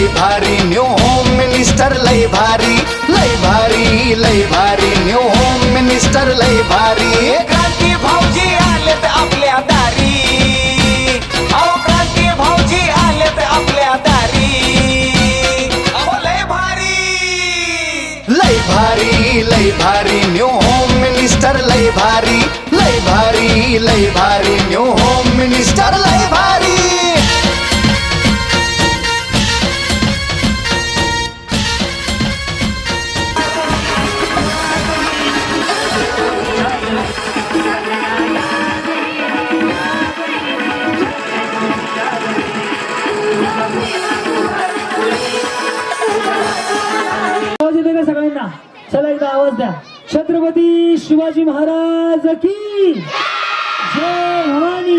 लय भारी new home minister लय भारी लय भारी लय भारी न्यू होम मिनिस्टर लय भारी क्रांती भाऊजी आलेत आपल्या दारी अहो क्रांती भाऊजी आलेत आपल्या दारी अहो लय भारी न्यू होम मिनिस्टर लय भारी लय भारी लय भारी न्यू होम मिनिस्टर लय भारी सगळ्यांना चला एकदा आवाज द्या. छत्रपती शिवाजी महाराज की जय. भवानी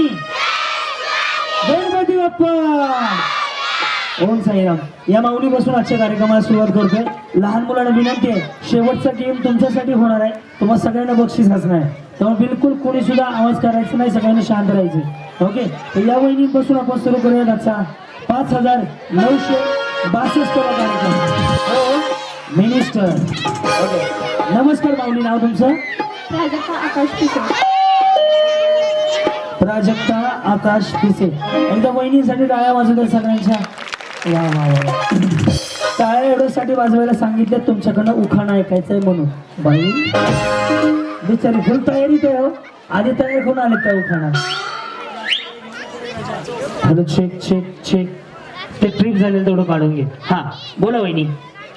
गणपती बाप्पा. ओम साईराम. या माऊलीपासून आजच्या कार्यक्रमाला सुरुवात करतोय. लहान मुलांना विनंती आहे, शेवटचा गेम तुमच्यासाठी होणार आहे. तुम्हाला सगळ्यांना बक्षीस असणार आहे, त्यामुळे बिलकुल कोणी सुद्धा आवाज करायचा नाही, सगळ्यांना शांत राहायचं. ओके, तर या वहिनीपासून आपण सुरू करूया आजचा 5962 कार्यक्रम. मिनिस्टर. नमस्कार माऊली, नाव तुमचं? प्राजक्ता आकाश पिसे. प्राजक्ता आकाश पिसे. एकदा वहिनीसाठी टाळ्या वाजवतात सगळ्यांच्या. वा वा वा. टाळ्या एवढ्यासाठी वाजवायला सांगितलं तुमच्याकडनं उखाणा ऐकायचंय म्हणून. बाई बिचारी फुल तयारीत आहे. आधी तयार करून आले त्या उखाणा. Hello check check check. ते ट्रिप झालेलं तेवढं काढून घे. हा बोला वहिनी.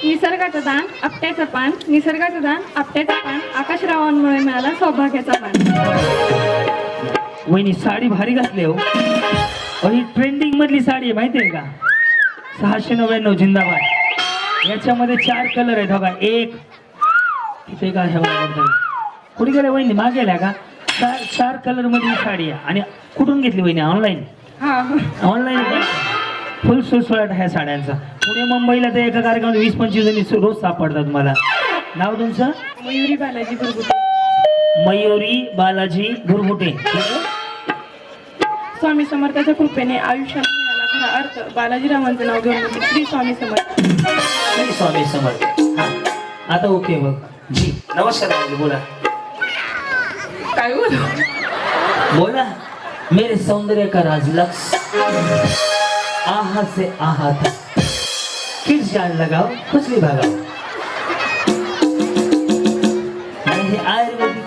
निसर्गाचं दान आपट्याचं पान, निसर्गाचं दान आपट्याचं पान, आकाशरावांमुळे मिळाला सौभाग्याचा मान. वहिनी साडी भारी घातली हो. ही ट्रेंडिंग मधली साडी आहे माहितीये का? 699 जिंदाबाद. याच्यामध्ये 4 कलर आहेत बघा. एक तिथे काय कुठे गेल्या वहिनी? मागे गेल्या का? 4 कलर मध्ये साडी आहे. आणि कुठून घेतली वहिनी? ऑनलाईन. ऑनलाईन फुल सुसुळाट ह्या साड्यांचा. पुणे मुंबईला तर एका कार्यक्रमात 20-25 जणी रोज सापडतात मला. नाव तुमचं? मयुरी बालाजी गुरगुटे. मयुरी बालाजी गुरगुटे. स्वामी समर्थाच्या कृपेने आयुष्याला मिळाला खरा अर्थ. बालाजीरावांचं नाव घेऊन होते. श्री स्वामी समर्थ. श्री स्वामी समर्थ. आता ओके बघ जी. नमस्कार बोला. काय बोलू? बोला. मेरे सौंदर्य का राज लक्ष्य आहा से आहा तक किस जान लगाओ खुशली भागाओ. हे आयुर्वेदिक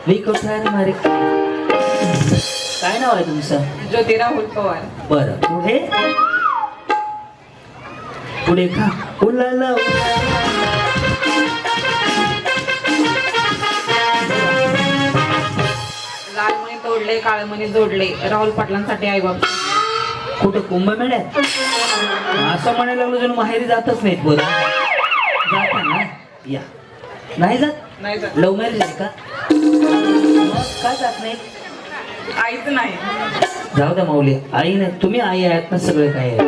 विकोठार मारे. काय नाव आहे तुमचं? ज्योती राहुल पवार. बरं पुढे पुढे का उलाला. लालमणी तोडले काळमणी जोडले राहुल पाटलांसाठी आई बाबा. कुठं कुंभमेळ्यात? असं म्हणायला लागलो जणू माहेरी जातच नाहीत. बरं जाता ना या. नाही जात? नाही जात. लव्ह मॅरेज आहे का? मग का जात नाही? आईच नाही. जाऊ द्या माऊली. आई नाही, तुम्ही आई आहात ना, सगळे काय आहे.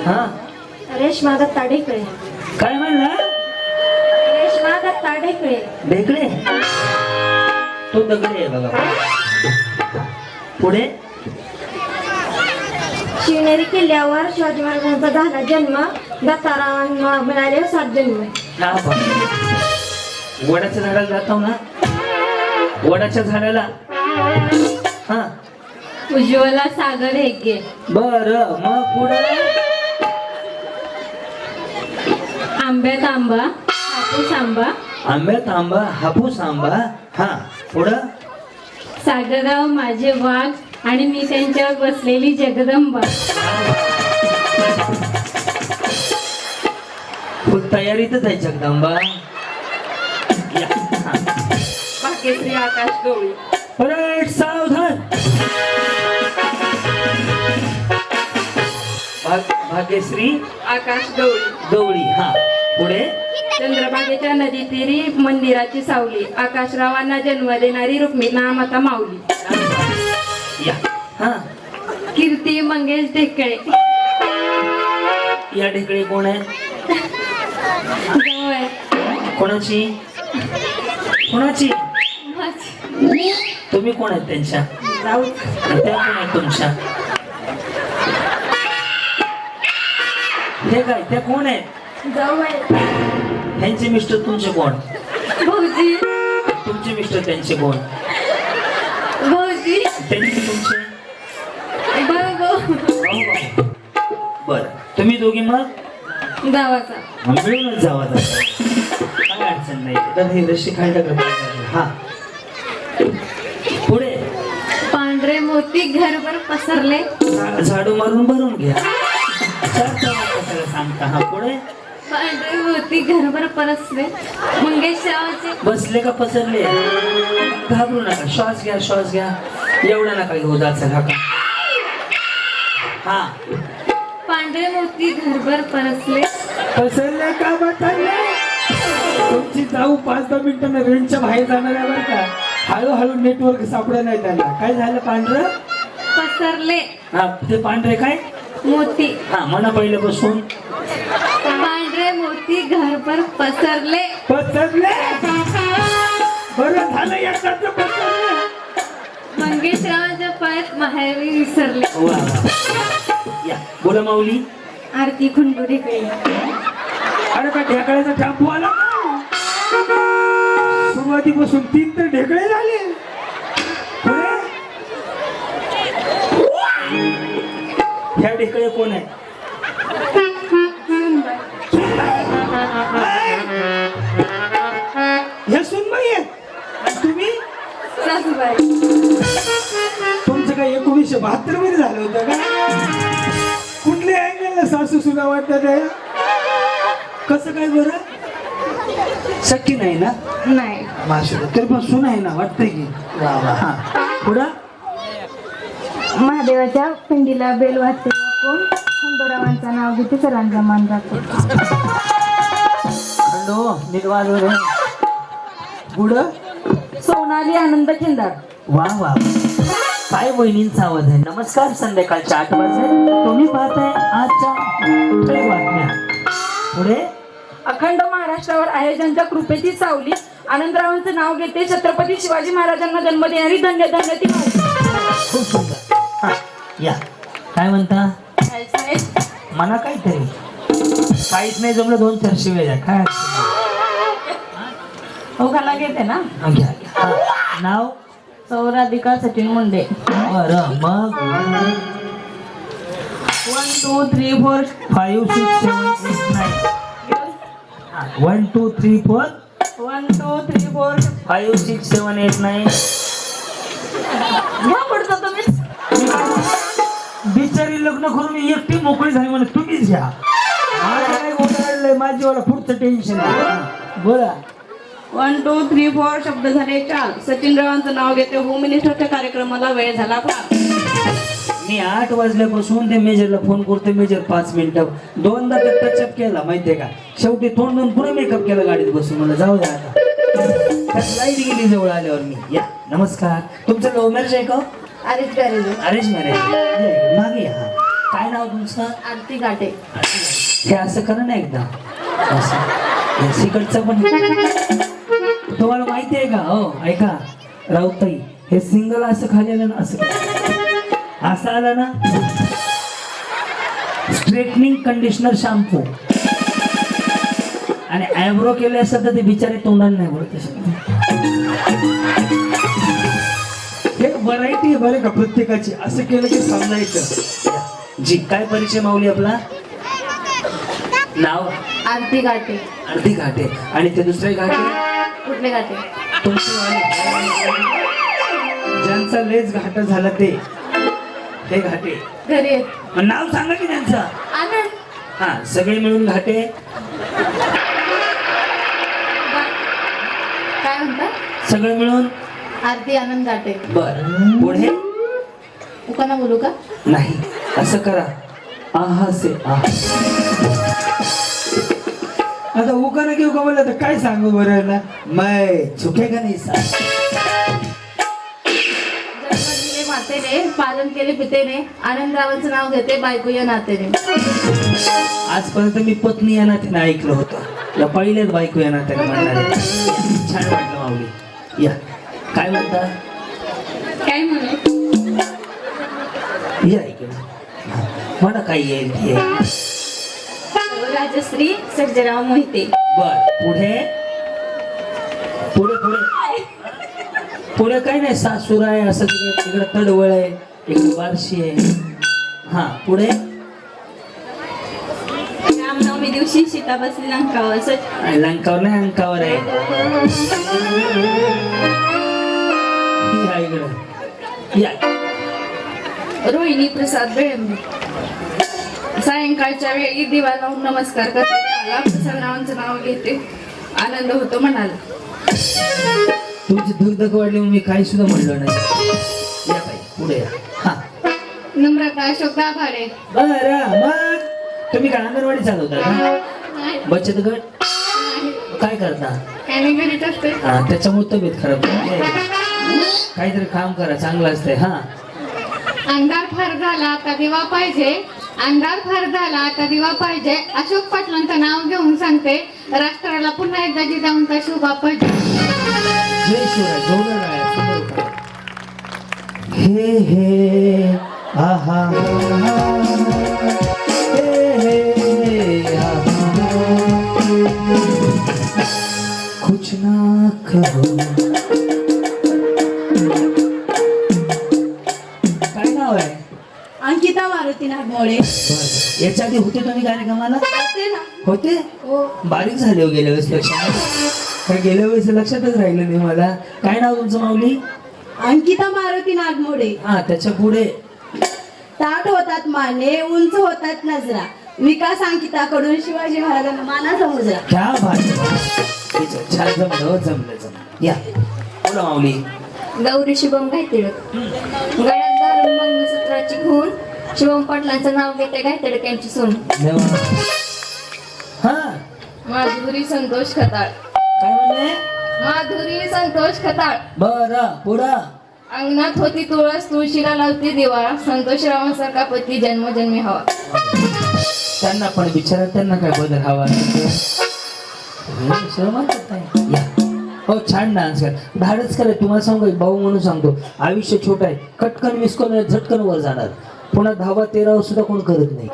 हा रेशमा दत्ता ढेकळे. काय म्हणला? रेशमा दत्ता ढेकळे. ढेकळे? तो दगडे आहे बघा. पुढे शिवनेरी किल्ल्यावर शिवाजी महाराजांचा झाला जन्म. दत्तारावांना मिळाले 7 जन्म. हा बघ. वडाच्या झाडाला जातो ना, वडाच्या झाडाला. हा उज्ज्वला सागर हेगे. बर मग पुढे आंब्यात आंबा हापूस आंबा. आंब्यात आंबा हापूस आंबा. हा पुढं सागरराव माझे वाघ आणि मी त्यांच्यावर बसलेली जगदंबा. फुल तयारीतच आहे जगदंबा. भाग्यश्री आकाश गवळी. राईट सावधान. भाग्यश्री आकाश गवळी. गवळी. हा पुढे चंद्रभागेच्या नदी तीरी मंदिराची सावली. आकाशरावांना जन्म देणारी रुक्मिणा माता माऊली. या. हा कीर्ती मंगेश ढेकळे. या ढेकळे कोण आहे? जवळ. कोणाची? कोणाची? तुम्ही कोण आहेत त्यांच्या? त्या कोण आहेत तुमच्या? हे काय त्या कोण आहे? जाऊ आहे त्यांचे मिस्टर तुमचे कोण? भाऊजी तुमचे मिस्टर त्यांचे कोण? भाऊजी त्यांचे तुमचे? भाऊ बर तुम्ही दोघी मग गावाचा मिळूनच जावा काय अडचण नाही. तर हे रशी खायला हा पुढे पांढरे मोती घरभर पसरले झाडू मारून भरून घ्या. चार कशाला सांगता. हा पुढे पांढरे मोती घरभर परसले मंगेशरावाचे बसले का पसरले? घाबरू नका. श्वास घ्या श्वास घ्या. एवढा नका घेऊ जायचं नका. हा पांढरे मोती घरभर परसले पसरले का बसरले? तुमची जाऊ 5-10 मिनिटांना रेंजच्या बाहेर जाणार आहे बरं का. हळूहळू नेटवर्क सापडत नाही त्यांना. काय झालं पांढरं? पसरले हा ते पांढरे काय? मोती हा म्हणा पहिले बसून. पांढरे मोती घरभर पसरले पसरले बरं झालं एकदाचं पसरले. मंगेशरावाच्या पायात माहेरी विसरले वा वा. या बोला माऊली. आरती खुंडुरी कडे अरे का ढेकळ्याचा टेम्पो आला. सुरुवातीपासून 3 तर ढेकळे झाले. पुढे ह्या ढेकळे कोण आहे? हे सुनबाई आहे. आणि तुम्ही? सासूबाई तुमचं काय 1972 मध्ये झालं होतं का? कुठल्या अँगलला सासू सुना वाटतात आहे? कसं काय बरं? शक्य नाही ना नाही माशी तरी पण सुना आहे ना वाटतंय की. वा वा. हा पुढं महादेवाच्या पिंडीला बेल वाजते कोण खंडोरावांचं नाव घेते सर्वांचा मान राखतो खंडो नीट वाजव रे. पुढं सोनाली आनंद खिंदार वा वा. काय वहिनींचा आवाज आहे. नमस्कार. संध्याकाळच्या 8 वाजले. तुम्ही पाहताय आजच्या ठळक बातम्या. पुढे अखंड महाराष्ट्रावर आहे ज्यांच्या कृपेची सावली आनंदरावांचं नाव घेते छत्रपती शिवाजी महाराजांना जन्म देणारी धन्य धन्य ती माऊली. खूप सुंदर. हा या काय म्हणता? म्हणा काहीतरी. काहीच नाही जमलं 2-4 शिव्या द्या. काय ओघाला घेते ना. घ्या घ्या. हा. नाव? सौराधिका सचिन मुंडे. बरं मग 1 2 3 4 5 6 7 8 9 1 2 3 4 1 2 3 4 5 6 7 8 9. घ्या पुढचं तुम्हीच. बिचारी लग्न करून मी एकटी मोकळी झाली म्हणून तुम्हीच घ्या. माझं काय गोंधळलंय. माझीवाला पुढचं टेन्शन. बोला. 1 2 3 4 शब्द झाले 4. सचिन रावांचं नाव घेते. होम मिनिस्टरच्या कार्यक्रमाला वेळ झाला फार. मी 8 वाजल्यापासून ते मेजरला फोन करतो. मेजर 5 मिनिटं 2दा ते टचअप केला माहितीये का. शेवटी तोंड देऊन पुढे मेकअप केला गाडीत बसून. मला जाऊ द्या आता. लाईट गेली जवळ आल्यावर मी. या नमस्कार. तुमचं लव्ह मॅरेज आहे का? Arrange marriage. मागे या. हा. काय नाव तुमचं? आरती गाठे. हे असं करा ना एकदा. असं सिकडचं पण तुम्हाला माहिती आहे का? हो ऐका राऊताई. हे सिंगल असं खाली आलं ना. असं आलं ना. स्ट्रेटनिंग कंडिशनर शॅम्पू आणि आयब्रो केले असं तर ते बिचारे तोंडाला नाही बोलत. हे व्हरायटी आहे बरं का प्रत्येकाची. असं केलं की समजायचं. जी काय परिचय माऊली आपला? नाव? आरती गाठे. आरती घाटे. आणि ते दुसरे घाटे कुठले गाठे? तुमचे ज्यांचा लेस घाट झाला ते घाटे. घरी आहेत. मग नाव सांगा की त्यांचं. आनंद. हा सगळे मिळून घाटे. काय म्हणता? सगळे मिळून आरती आनंद गाठे. बर. पुढे उकाना बोलू का? नाही. असं करा. आहा से आहा. आता उकाना घेऊ का बोलला तर काय सांगू बरं ना. मैं झुकेगा नहीं सा. जन्म दिले मातेने पालन केले पितेने आनंदरावांचं नाव घेते बायको या नातेने. आजपर्यंत मी पत्नी या नात्याने ऐकलं होतं. या पहिल्याच बायको या नात्याने म्हणणार. छान वाटलं माऊली. या काय म्हणता? काय म्हणू? या इकडे. मला काय येईल ते. राजश्री सर्जेराव मोहिते. बर पुढे पुढे पुढे पुढे काही नाही. सासूर आहे असं तिकडे तडवळ आहे, इकडे बारशी आहे. हा पुढे रामनवमी दिवशी सीता बसली लंकावर. लंकावर नाही अंकावर आहे. या इकडे या. रोहिणी प्रसाद बेळंबे. सायंकाळच्या वेळी दिवा लावून नमस्कार करते देवाला. प्रसादरावांचं नाव घेते, आनंद होतो मनाला. तुमची धुकधक वाढली म्हणून मी काही सुद्धा म्हणलो नाही. या बाई पुढे या. हा नम्रता अशोक दाभाडे. बरं मग तुम्ही काय अंगणवाडी चालवता का? बचत गट काय करता? काय नाही घरीच असते. हा त्याच्यामुळे तब्येत खराब झाली आहे. काहीतरी काम करा, चांगलं असतंय. हा अंधार फार झाला आता दिवा पाहिजे, अंधार फार झाला आता दिवा पाहिजे. अशोक पाटलांचं नाव घेऊन सांगते, राष्ट्राला पुन्हा एकदा जिजाऊंचा शोभा पाहिजे. जय शिवराय. जोरदार आहे, सुंदर करा. हे हे आहा हे हे आहा कुछ ना कहो. काय नाव आहे? अंकिता मारुती नागमोळे. बरं. याच्या आधी होते तुम्ही कार्यक्रमाला? होते ना. होते? बारीक झाले हो गेल्या वेळेस पेक्षा. काय गेल्या वेळेस लक्षातच राहिलं नाही मला. काय नाव तुमचं माऊली? अंकिता मारुती नागमोळे. हा त्याच्या पुढे ताट होतात माने, उंच होतात नजरा. विकास अंकिताकडून शिवाजी महाराजांना मानाचा मुजरा. क्या बात आहे. छान जमलं जमलं. या बोला माऊली. गौरी शुभम गायतिळक. गळ्यात धरून मंगळसूत्राची खून, शुभम पाटलांचं नाव घेते गायतिळक्यांची सून. हा माधुरी संतोष खताळ. काय म्हणले? माधुरी संतोष खताळ. बरं पुढं. अंगणात होती तुळस, तुळशीला लावती दिवा. संतोषरावांसारखा पती जन्मजन्मी हवा. त्यांना पण बिचारा, त्यांना काय बदल हवा. या. हो छान डान्स कर, धाडच करे. तुम्हाला सांगू भाऊ म्हणून सांगतो, आयुष्य छोट आहे. कटकन विस्कन झटकन वर जाणार. पुन्हा 10-13 सुद्धा कोण करत नाही.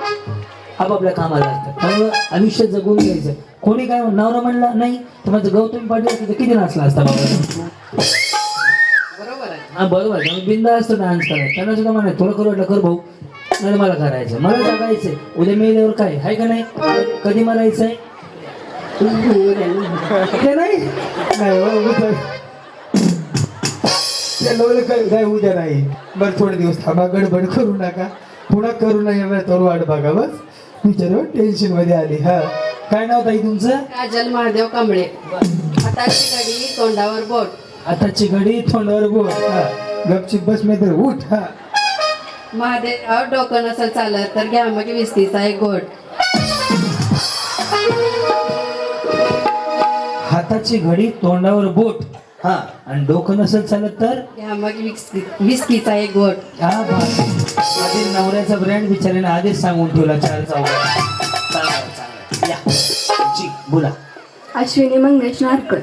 आपापल्या कामाला असतात. त्यामुळे आयुष्य जगून घ्यायचं. कोणी काय नवरा म्हणला नाही तर माझं गौतमी पाटील असतं तर किती नाचला असता बाबा. हा बरोबर आहे. बिंदा असतो डान्स करायचं. त्यांना सुद्धा म्हणाय थोडं करू वाटलं कर भाऊ, नाही मला करायचं, मला जगायचंय. उद्या मेल्यावर काय आहे का नाही? कधी मरायचंय ते नाही काय उद्या नाही. बरं थोडे दिवस थांबा, गडबड करू नका. पुन्हा करू नये तर वाट बघा. बस विचार टेन्शन मध्ये आली. हा काय नाव ताई तुमचं? काजल महादेव कांबळे. हाताची घडी तोंडावर बोट. आताची घडी तोंडावर बोट. हा गपचिप बस मी तर उठ. हा महादेवराव डोकं नसेल चालत तर घ्या मग विस्तीचा एक गोट. हाताची घडी तोंडावर बोट. हा आणि डोकं नसेल चालत तर घ्या मग विस्कीचा एक गोट. ह्या आधी नवऱ्याचा ब्रँड बिचाऱ्याने आधीच सांगून ठेवला 4 चौघा. या जी बोला. अश्विनी मंगेश नारकर.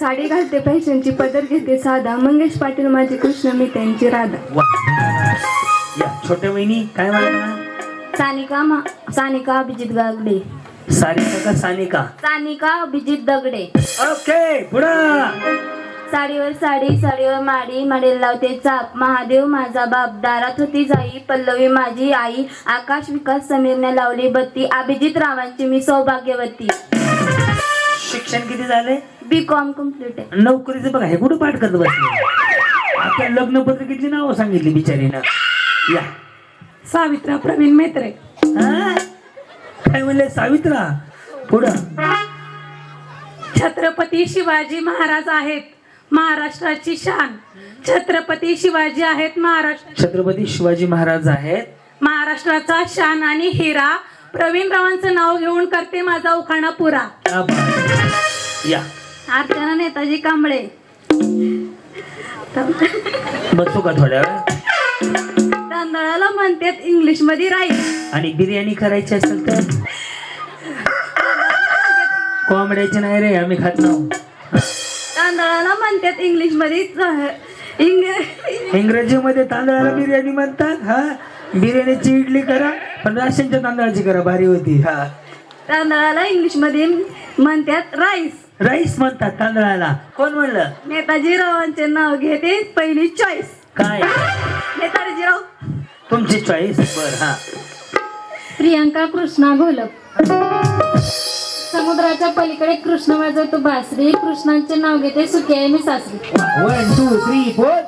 साडी घालते पैशांची, पदर घेते साधा. मंगेश पाटील माझी कृष्ण, मी त्यांची राधा. वा. या छोट्या वहिनी काय म्हणता? सानिका अभिजित गागडे. सारिका का सानिका? सानिका अभिजित दगडे. ओके पुढं. साडीवर साडी, साडीवर माडी, माडीला लावते चाप. महादेव माझा बाप, दारात होती जाई. पल्लवी माझी आई, आकाश विकास समीरने लावली बत्ती. अभिजित रावांची मी सौभाग्यवती. शिक्षण किती झाले? B.Com कम्प्लीट आहे. नोकरीचं बघा हे कुठं पाठ करत बसले. आता लग्न पत्रिकेची नावं सांगितली बिचारीनं. या सावित्रा प्रवीण मेत्रे. हा? काय म्हणले सावित्रा? पुढं. छत्रपती शिवाजी महाराज आहेत महाराष्ट्राची शान. छत्रपती शिवाजी आहेत महाराष्ट्र. छत्रपती शिवाजी महाराज आहेत महाराष्ट्राचा शान आणि हिरा. प्रवीण रावांचं नाव घेऊन करते माझा उखाणा पुरा. क्या बात आहे. या अर्चना नेताजी कांबळे. बसू का थोड्या वेळ? तांदळाला म्हणतात इंग्लिश मध्ये राईस. आणि बिर्याणी करायची असेल तर कोंबड्याची नाही रे, आम्ही खात नाव. तांदळाला म्हणतात इंग्लिश मध्ये इंग्रजीमध्ये तांदळाला बिर्याणी म्हणतात. हा बिर्याणीची इडली करा पण राशनच्या तांदळाची करा, भारी होती. हा तांदळाला इंग्लिश मध्ये म्हणतात राईस. राईस म्हणतात तांदळाला. कोण म्हणलं? नेताजी रावांचे नाव घेते पहिली चॉईस. काय? नेताजी राव. तुमची चॉईस. बर हा. प्रियांका कृष्णा घोलप. समुद्राच्या पलीकडे कृष्ण वाजवतो बासरी, कृष्णांचे नाव घेते सुखी आहे मी सासरी. 1 2 3 4